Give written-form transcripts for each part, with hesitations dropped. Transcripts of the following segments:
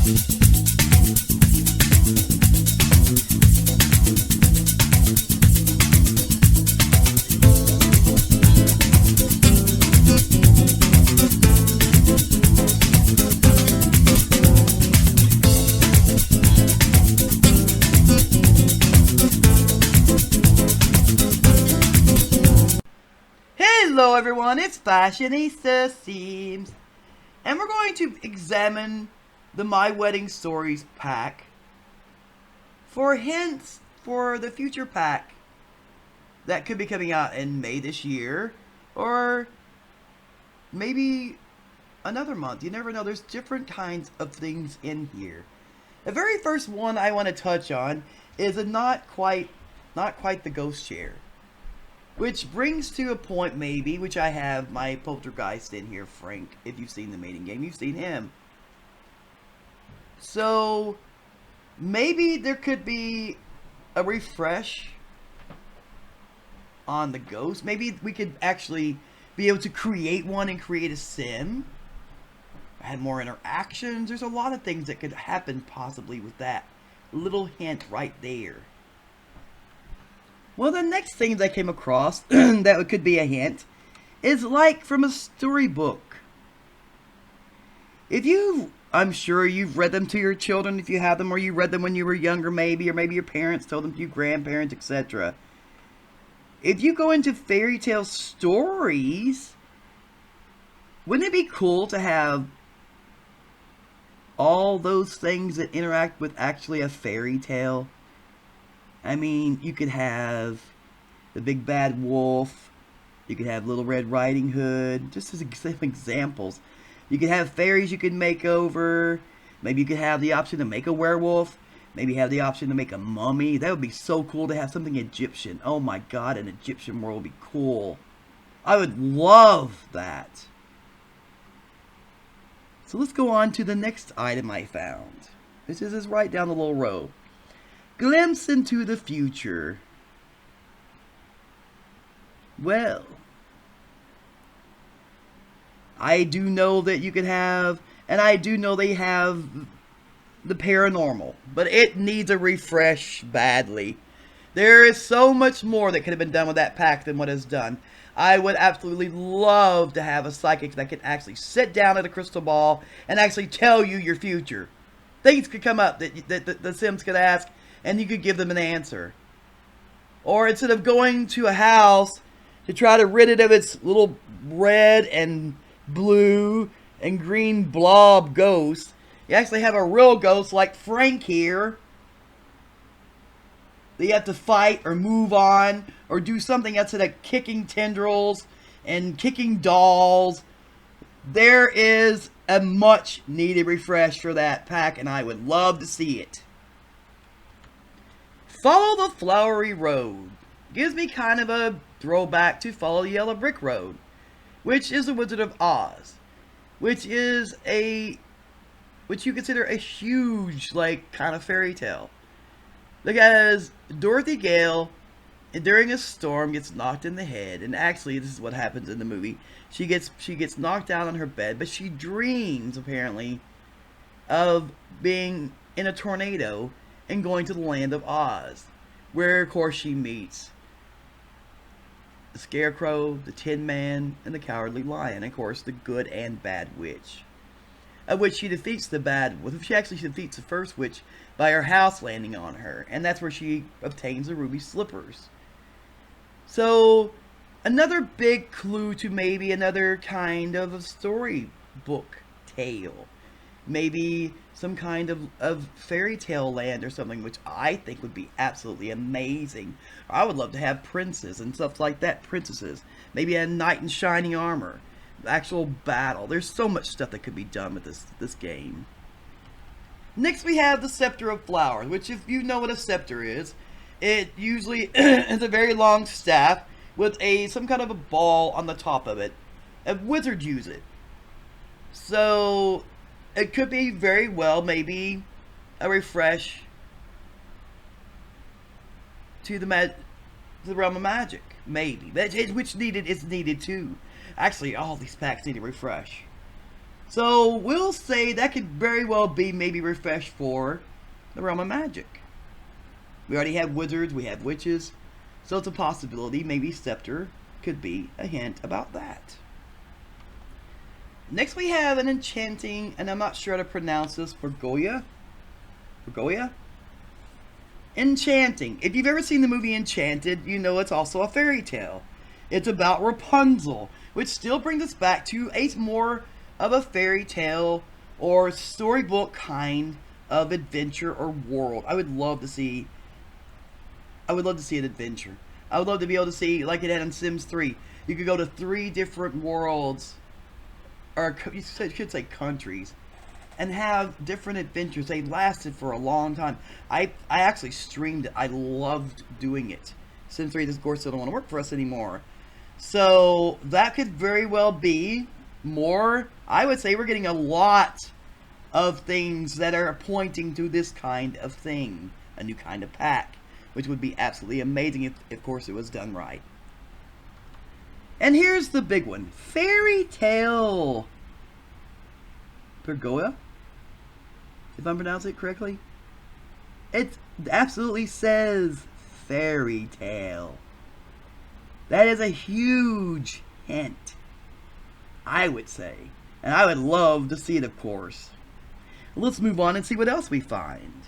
Hello everyone, it's FashionistaSims, and we're going to examine the My Wedding Stories pack for hints for the future pack that could be coming out in May this year, or maybe another month. You never know, there's different kinds of things in here. The very first one I want to touch on is a not quite the ghost chair. Which brings to a point, maybe, which I have my poltergeist in here, Frank. If you've seen the mating game, you've seen him. So, maybe there could be a refresh on the ghost. Maybe we could actually be able to create one and create a sim. Have more interactions. There's a lot of things that could happen possibly with that. Little hint right there. Well, the next things I came across that could be a hint is like from a storybook. I'm sure you've read them to your children if you have them, or you read them when you were younger maybe, or maybe your parents told them to you, grandparents, etc. If you go into fairy tale stories, wouldn't it be cool to have all those things that interact with actually a fairy tale? I mean, you could have the big bad wolf. You could have Little Red Riding Hood. Just as some examples. You could have fairies you could make over. Maybe you could have the option to make a werewolf. Maybe have the option to make a mummy. That would be so cool to have something Egyptian. Oh my god, an Egyptian world would be cool. I would love that. So let's go on to the next item I found. This is right down the little row. Glimpse into the future. Well, I do know that you could have, and I do know they have the paranormal, but it needs a refresh badly. There is so much more that could have been done with that pack than what is done. I would absolutely love to have a psychic that could actually sit down at a crystal ball and actually tell you your future. Things could come up that the Sims could ask, and you could give them an answer. Or instead of going to a house to try to rid it of its little red and blue and green blob ghost, you actually have a real ghost like Frank here that you have to fight or move on or do something else instead of kicking tendrils and kicking dolls. There is a much needed refresh for that pack, and I would love to see it. Follow the Flowery Road. Gives me kind of a throwback to Follow the Yellow Brick Road, which is the Wizard of Oz, which you consider a huge, like, kind of fairy tale. Because Dorothy Gale, during a storm, gets knocked in the head, and actually this is what happens in the movie. She gets knocked down on her bed, but she dreams, apparently, of being in a tornado and going to the land of Oz, where, of course, she meets the Scarecrow, the Tin Man, and the Cowardly Lion, and, of course, the Good and Bad Witch. Of which she defeats the bad witch. She actually defeats the first witch by her house landing on her, and that's where she obtains the ruby slippers. So, another big clue to maybe another kind of a storybook tale. Maybe some kind of fairy tale land or something, which I think would be absolutely amazing. I would love to have princes and stuff like that, princesses. Maybe a knight in shining armor. Actual battle. There's so much stuff that could be done with this game. Next we have the Scepter of Flowers, which if you know what a scepter is, it usually is a very long staff with some kind of a ball on the top of it. A wizard use it. So it could be very well maybe a refresh to the realm of magic, maybe. Which is needed too. Actually, all these packs need a refresh. So we'll say that could very well be maybe refreshed for the realm of magic. We already have wizards, we have witches, so it's a possibility maybe Scepter could be a hint about that. Next we have an enchanting, and I'm not sure how to pronounce this, Bergoya? Bergoya? Enchanting. If you've ever seen the movie Enchanted, you know it's also a fairy tale. It's about Rapunzel, which still brings us back to a more of a fairy tale or storybook kind of adventure or world. I would love to see an adventure. I would love to be able to see, like it had in Sims 3. You could go to 3 different worlds, or you should say countries, and have different adventures. They lasted for a long time. I actually streamed it. I loved doing it. Sims 3, of course, don't want to work for us anymore. So that could very well be more. I would say we're getting a lot of things that are pointing to this kind of thing. A new kind of pack, which would be absolutely amazing if, of course, it was done right. And here's the big one. Fairy tale. Pergola? If I'm pronouncing it correctly? It absolutely says fairy tale. That is a huge hint, I would say. And I would love to see it, of course. Let's move on and see what else we find.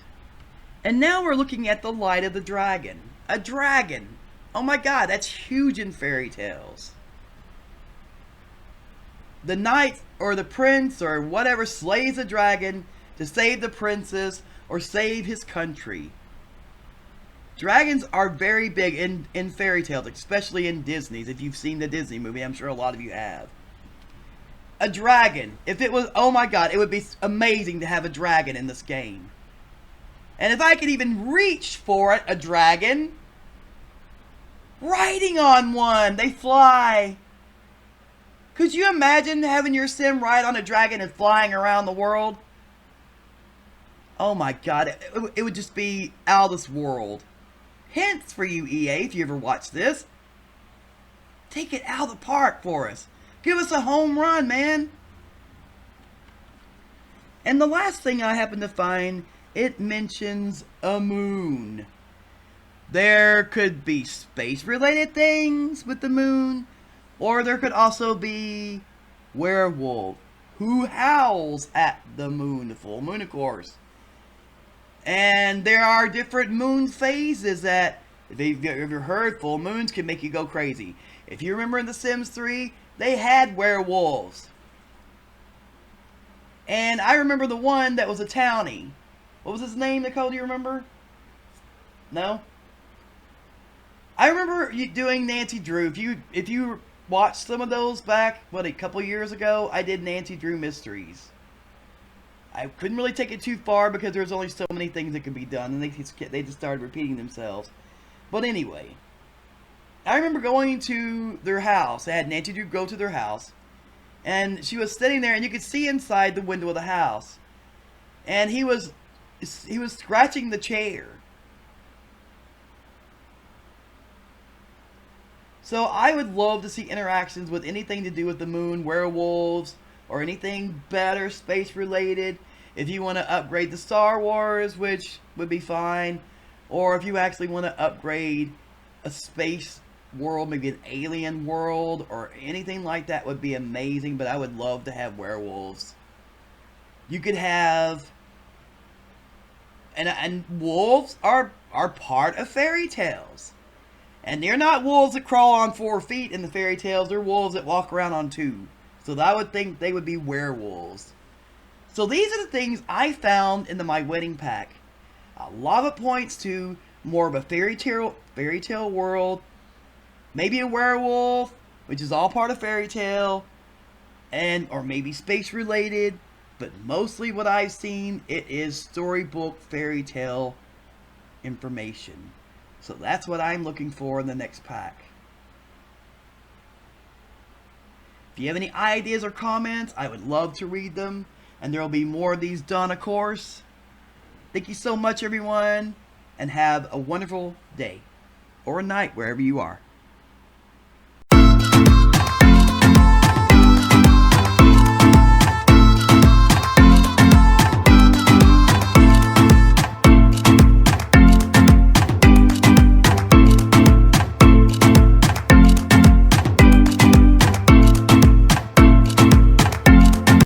And now we're looking at the Light of the Dragon. A dragon. Oh my god, that's huge in fairy tales. The knight or the prince or whatever slays a dragon to save the princess or save his country. Dragons are very big in fairy tales, especially in Disney's. If you've seen the Disney movie, I'm sure a lot of you have. A dragon. If it was, oh my god, it would be amazing to have a dragon in this game. And if I could even reach for it, a dragon, riding on one, they fly. Could you imagine having your sim ride on a dragon and flying around the world? Oh my god, it would just be out of this world. Hints for you, EA, if you ever watch this. Take it out of the park for us. Give us a home run, man. And the last thing I happened to find, it mentions a moon. There could be space-related things with the moon, or there could also be werewolf who howls at the moon, the full moon, of course. And there are different moon phases that, if you've ever heard, full moons can make you go crazy. If you remember in The Sims 3, they had werewolves. And I remember the one that was a townie. What was his name, Nicole? Do you remember? No? I remember you doing Nancy Drew. If you watched some of those back, a couple years ago, I did Nancy Drew Mysteries. I couldn't really take it too far because there's only so many things that could be done, and they just started repeating themselves. But anyway, I remember going to their house. I had Nancy Drew go to their house, and she was sitting there, and you could see inside the window of the house, and he was scratching the chair. So I would love to see interactions with anything to do with the moon, werewolves, or anything better space related. If you want to upgrade the Star Wars, which would be fine, or if you actually want to upgrade a space world, maybe an alien world, or anything like that would be amazing. But I would love to have werewolves. You could have, and wolves are part of fairy tales. And they're not wolves that crawl on 4 feet in the fairy tales. They're wolves that walk around on 2. So I would think they would be werewolves. So these are the things I found in the My Wedding Pack. A lot of it points to more of a fairy tale world. Maybe a werewolf, which is all part of fairy tale. Or maybe space related. But mostly what I've seen, it is storybook fairy tale information. So that's what I'm looking for in the next pack. If you have any ideas or comments, I would love to read them. And there will be more of these done, of course. Thank you so much, everyone. And have a wonderful day. Or a night, wherever you are.